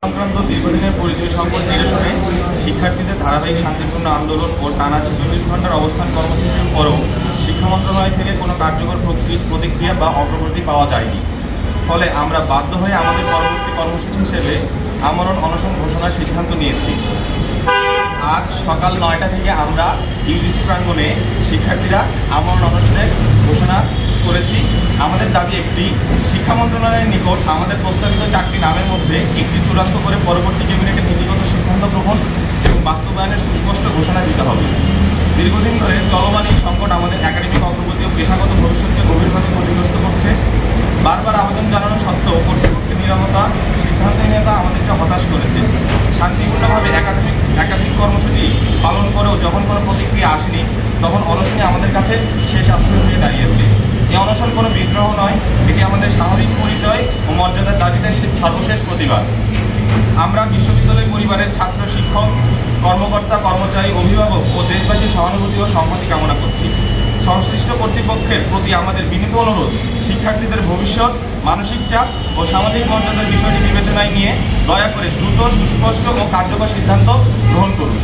সংক্রান্ত দীর্ঘদিনের পরিচয় সংকট নিরসনে শিক্ষার্থীদের ধারাবাহিক শান্তিপূর্ণ আন্দোলন ও টানা ৪৬ ঘণ্টার অবস্থান কর্মসূচির পরও শিক্ষা মন্ত্রণালয় থেকে কোনো কার্যকর প্রতিক্রিয়া বা অগ্রগতি পাওয়া যায়নি। ফলে আমরা বাধ্য হয়ে আমাদের পরবর্তী কর্মসূচি হিসেবে আমরণ অনশন ঘোষণার সিদ্ধান্ত নিয়েছি। আজ সকাল ৯টা থেকে আমরা ইউজিসি প্রাঙ্গণে শিক্ষার্থীরা আমরণ অনশনের ঘোষণা করেছি। আমাদের দাবি একটি, শিক্ষা মন্ত্রণালয়ের নিকট আমাদের প্রস্তাবিত 4টি নামের মধ্যে একটি চূড়ান্ত করে পরবর্তী ক্যাবিনেটের নীতিগত সিদ্ধান্ত গ্রহণ এবং বাস্তবায়নের সুস্পষ্ট ঘোষণা দিতে হবে। দীর্ঘদিন ধরে চলমান এই সংকট আমাদের একাডেমিক অগ্রগতি ও পেশাগত ভবিষ্যৎকে গভীরভাবে ক্ষতিগ্রস্ত করছে। বারবার আবেদন জানানো সত্ত্বেও কর্তৃপক্ষের নীরবতা, সিদ্ধান্তহীনতা আমাদেরকে হতাশ করেছে। শান্তিপূর্ণভাবে একাধিক কর্মসূচি পালন করেও যখন কোনো প্রতিক্রিয়া আসেনি, তখন অনশনই আমাদের কাছে শেষ আশ্রয় হয়ে দাঁড়িয়েছে। এই অনশন কোনো বিদ্রোহ নয়, এটি আমাদের স্বাভাবিক পরিচয় ও মর্যাদার দাবিতে সর্বশেষ প্রতিবাদ। আমরা বিশ্ববিদ্যালয় পরিবারের ছাত্র, শিক্ষক, কর্মকর্তা, কর্মচারী, অভিভাবক ও দেশবাসীর সহানুভূতি ও সংহতি কামনা করছি। সংশ্লিষ্ট কর্তৃপক্ষের প্রতি আমাদের বিনীত অনুরোধ, শিক্ষার্থীদের ভবিষ্যৎ, মানসিক চাপ ও সামাজিক মর্যাদার বিষয়টি বিবেচনায় নিয়ে দয়া করে দ্রুত, সুস্পষ্ট ও কার্যকর সিদ্ধান্ত গ্রহণ করুন।